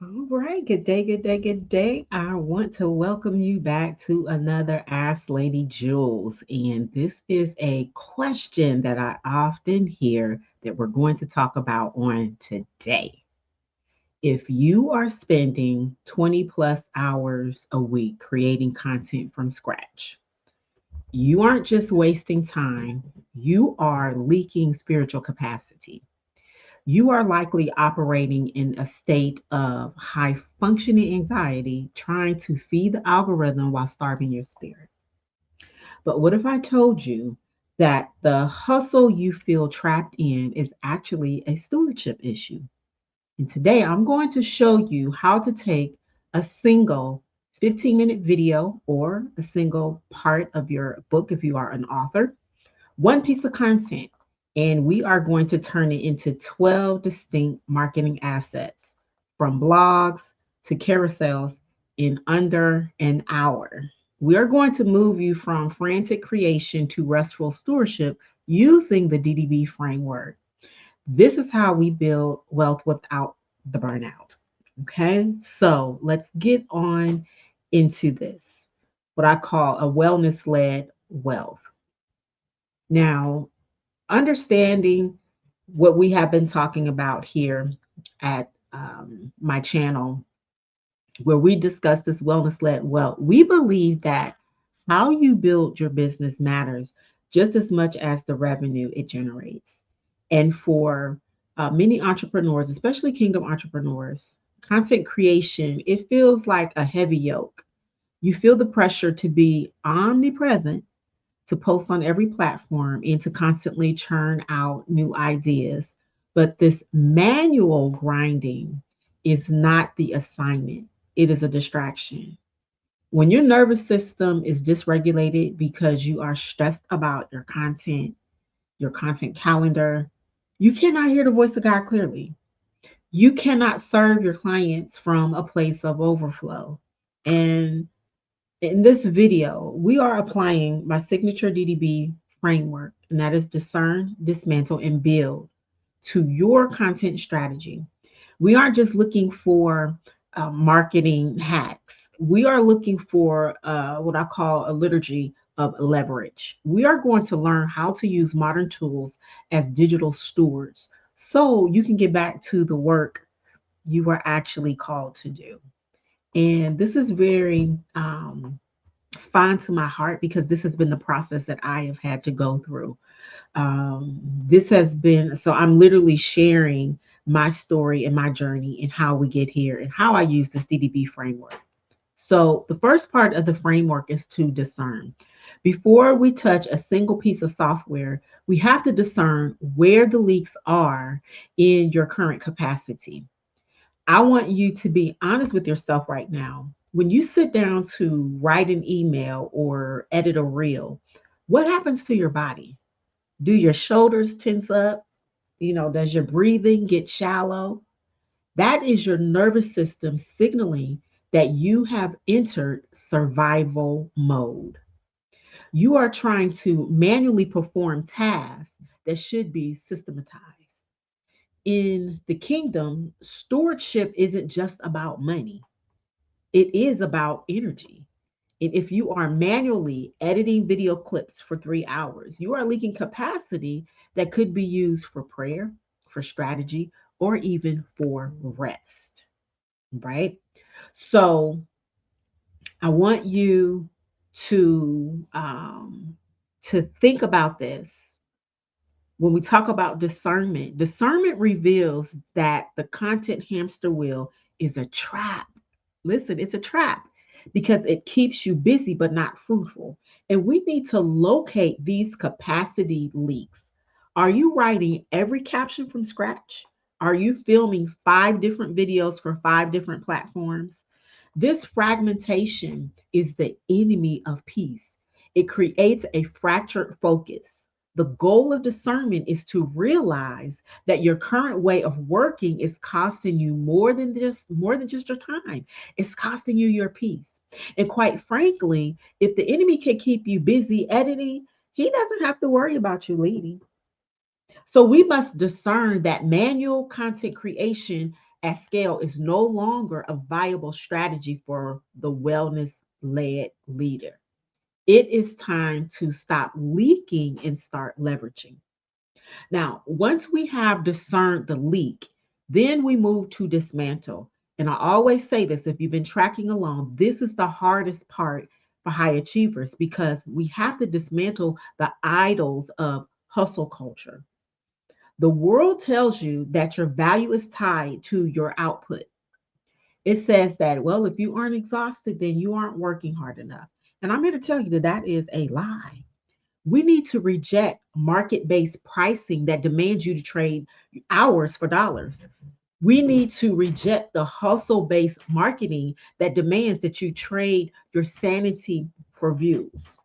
All right, good day, good day, good day. I want to welcome you back to another Ask Lady Jules. And this is a question that I often hear that we're going to talk about on today. If you are spending 20 plus hours a week creating content from scratch, you aren't just wasting time, you are leaking spiritual capacity. You are likely operating in a state of high functioning anxiety, trying to feed the algorithm while starving your spirit. But what if I told you that the hustle you feel trapped in is actually a stewardship issue? And today I'm going to show you how to take a single 15-minute video or a single part of your book if you are an author, one piece of content, and we are going to turn it into 12 distinct marketing assets from blogs to carousels in under an hour. We are going to move you from frantic creation to restful stewardship using the D.D.B framework. This is how we build wealth without the burnout. Okay, so let's get on into this, what I call a wellness led wealth. Now, understanding what we have been talking about here at my channel, where we discuss this wellness led wealth, we believe that how you build your business matters just as much as the revenue it generates. And for many entrepreneurs, especially kingdom entrepreneurs, content creation, it feels like a heavy yoke. You feel the pressure to be omnipresent, to post on every platform, and to constantly churn out new ideas. But this manual grinding is not the assignment, it is a distraction. When your nervous system is dysregulated because you are stressed about your content calendar, you cannot hear the voice of God clearly. You cannot serve your clients from a place of overflow. And in this video, we are applying my signature D.D.B framework, and that is discern, dismantle, and build to your content strategy. We aren't just looking for marketing hacks. We are looking for what I call a liturgy of leverage. We are going to learn how to use modern tools as digital stewards so you can get back to the work you were actually called to do. And this is very fine to my heart because this has been the process that I have had to go through. This has been, so I'm literally sharing my story and my journey and how we get here and how I use this D.D.B framework. So, the first part of the framework is to discern. Before we touch a single piece of software, we have to discern where the leaks are in your current capacity. I want you to be honest with yourself right now. When you sit down to write an email or edit a reel, what happens to your body? Do your shoulders tense up? Does your breathing get shallow? That is your nervous system signaling that you have entered survival mode. You are trying to manually perform tasks that should be systematized. In the kingdom, stewardship isn't just about money, it is about energy. And if you are manually editing video clips for 3 hours, you are leaking capacity that could be used for prayer, for strategy, or even for rest, right? So I want you to think about this. When we talk about discernment, discernment reveals that the content hamster wheel is a trap. Listen, it's a trap because it keeps you busy but not fruitful. And we need to locate these capacity leaks. Are you writing every caption from scratch? Are you filming 5 different videos for 5 different platforms? This fragmentation is the enemy of peace. It creates a fractured focus. The goal of discernment is to realize that your current way of working is costing you more than just your time. It's costing you your peace. And quite frankly, if the enemy can keep you busy editing, he doesn't have to worry about you leading. So we must discern that manual content creation at scale is no longer a viable strategy for the wellness led leader. It is time to stop leaking and start leveraging. Now, once we have discerned the leak, then we move to dismantle. And I always say this, if you've been tracking along, this is the hardest part for high achievers because we have to dismantle the idols of hustle culture. The world tells you that your value is tied to your output. It says that, well, if you aren't exhausted, then you aren't working hard enough. And I'm here to tell you that that is a lie. We need to reject market based pricing that demands you to trade hours for dollars. We need to reject the hustle based marketing that demands that you trade your sanity for views.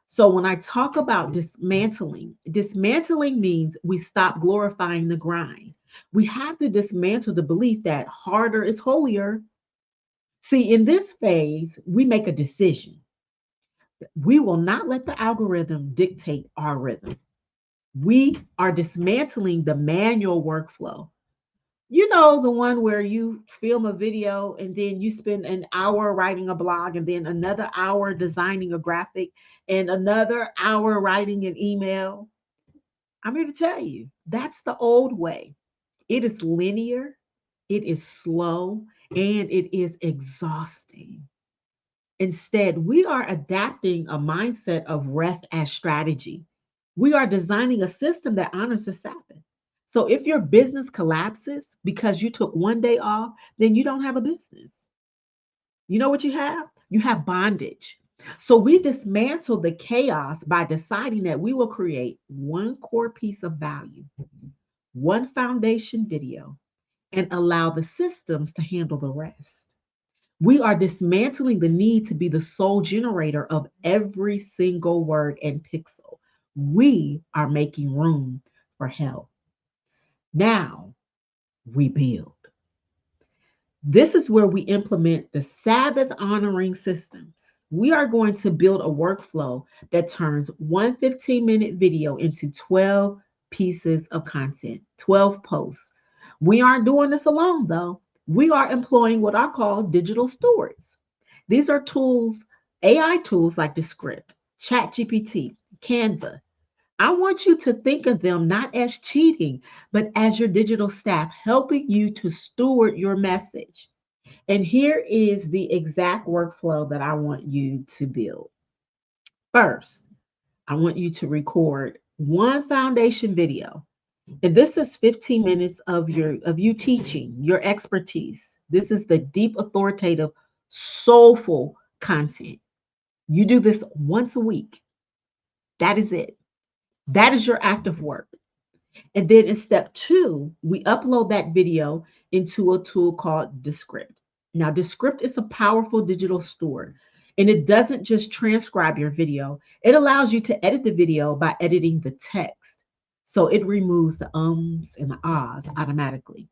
So, when I talk about dismantling, dismantling means we stop glorifying the grind. We have to dismantle the belief that harder is holier. See, in this phase, we make a decision. We will not let the algorithm dictate our rhythm. We are dismantling the manual workflow. You know, the one where you film a video and then you spend an hour writing a blog and then another hour designing a graphic and another hour writing an email. I'm here to tell you that's the old way. It is linear, it is slow, and it is exhausting. Instead, we are adapting a mindset of rest as strategy. We are designing a system that honors the Sabbath. So if your business collapses because you took one day off, then you don't have a business. You know what you have? You have bondage. So we dismantle the chaos by deciding that we will create one core piece of value, one foundation video, and allow the systems to handle the rest. We are dismantling the need to be the sole generator of every single word and pixel. We are making room for help. Now we build. This is where we implement the Sabbath honoring systems. We are going to build a workflow that turns one 15-minute video into 12 pieces of content, 12 posts. We aren't doing this alone, though. We are employing what I call digital stewards. These are tools, AI tools like Descript, ChatGPT, Canva. I want you to think of them not as cheating, but as your digital staff helping you to steward your message. And here is the exact workflow that I want you to build. First, I want you to record one foundation video. And this is 15 minutes of you teaching your expertise. This is the deep, authoritative, soulful content. You do this once a week. That is it. That is your active work. And then in step two, we upload that video into a tool called Descript. Now, Descript is a powerful digital store, and it doesn't just transcribe your video, it allows you to edit the video by editing the text. So it removes the ums and the ahs automatically.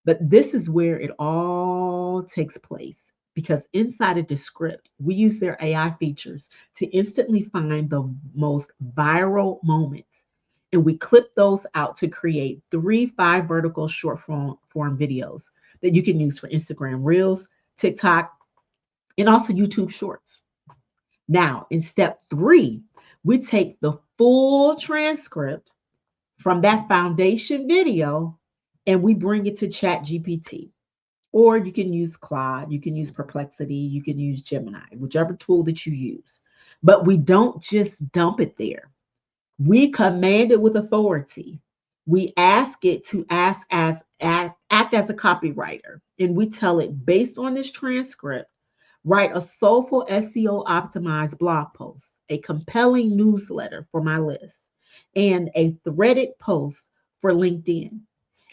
But this is where it all takes place because inside of Descript, we use their AI features to instantly find the most viral moments. And we clip those out to create 3 vertical short form videos that you can use for Instagram Reels, TikTok, and also YouTube Shorts. Now, in step three, we take the full transcript from that foundation video and we bring it to ChatGPT. Or you can use Claude, you can use Perplexity, you can use Gemini, whichever tool that you use. But we don't just dump it there. We command it with authority. We ask it to act as a copywriter. And we tell it, based on this transcript, write a soulful SEO optimized blog post, a compelling newsletter for my list, and a threaded post for LinkedIn.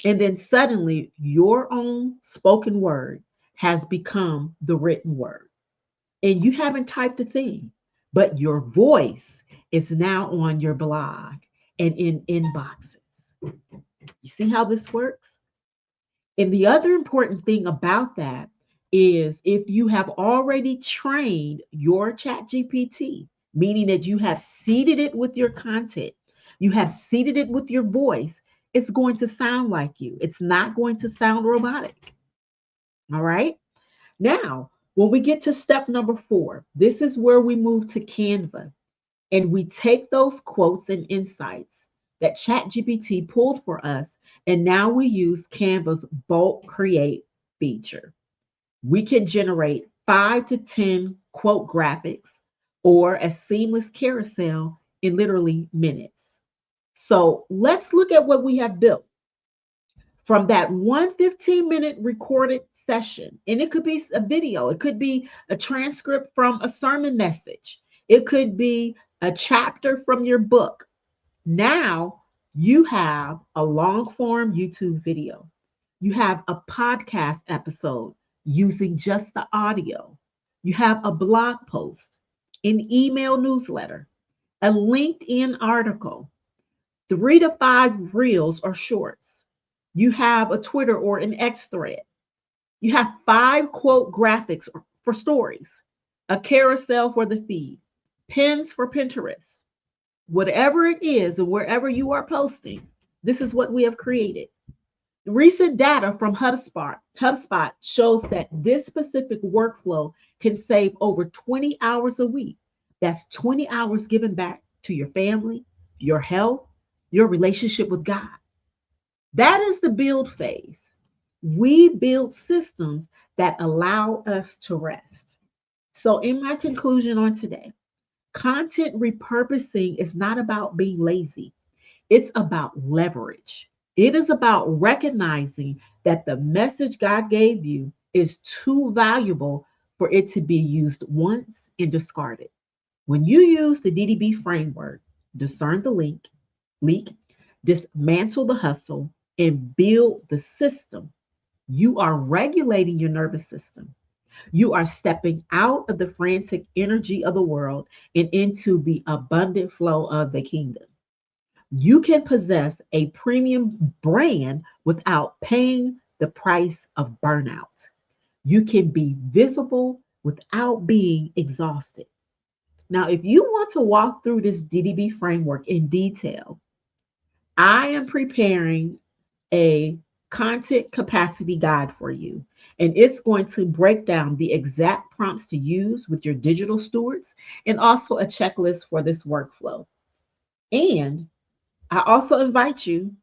And then suddenly your own spoken word has become the written word. And you haven't typed a thing, but your voice is now on your blog and in inboxes. You see how this works? And the other important thing about that is if you have already trained your chat GPT, meaning that you have seeded it with your content, you have seeded it with your voice, it's going to sound like you. It's not going to sound robotic. All right. Now, when we get to step number 4, this is where we move to Canva and we take those quotes and insights that ChatGPT pulled for us, and now we use Canva's bulk create feature. We can generate 5 to 10 quote graphics or a seamless carousel in literally minutes. So let's look at what we have built from that one 15-minute recorded session. And it could be a video, it could be a transcript from a sermon message, it could be a chapter from your book. Now you have a long form YouTube video, you have a podcast episode using just the audio, you have a blog post, an email newsletter, a LinkedIn article, 3 to 5 reels or shorts. You have a Twitter or an X thread. You have 5 quote graphics for stories, a carousel for the feed, pins for Pinterest. Whatever it is and wherever you are posting, this is what we have created. Recent data from HubSpot shows that this specific workflow can save over 20 hours a week. That's 20 hours given back to your family, your health, your relationship with God. That is the build phase. We build systems that allow us to rest. So, in my conclusion on today, content repurposing is not about being lazy, it's about leverage. It is about recognizing that the message God gave you is too valuable for it to be used once and discarded. When you use the D.D.B framework, discern the leak, dismantle the hustle, and build the system, you are regulating your nervous system. You are stepping out of the frantic energy of the world and into the abundant flow of the kingdom. You can possess a premium brand without paying the price of burnout. You can be visible without being exhausted. Now, if you want to walk through this D.D.B framework in detail, I am preparing a content capacity guide for you. And it's going to break down the exact prompts to use with your digital stewards and also a checklist for this workflow. And I also invite you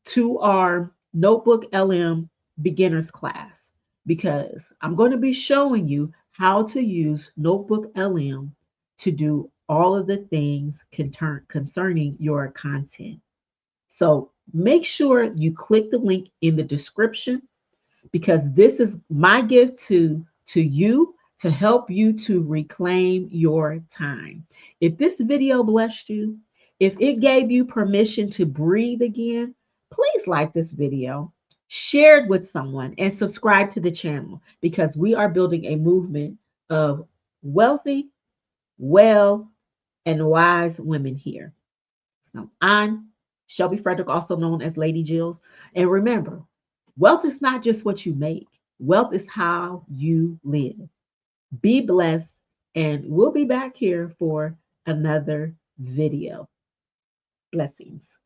to our Notebook LM beginners class because I'm going to be showing you how to use Notebook LM to do all of the things concerning your content. So make sure you click the link in the description because this is my gift to you to help you to reclaim your time. If this video blessed you, if it gave you permission to breathe again, please like this video, share it with someone, and subscribe to the channel because we are building a movement of wealthy, well, and wise women here. So I'm Shelby Frederick, also known as Lady Jills. And remember, wealth is not just what you make, wealth is how you live. Be blessed, and we'll be back here for another video. Blessings.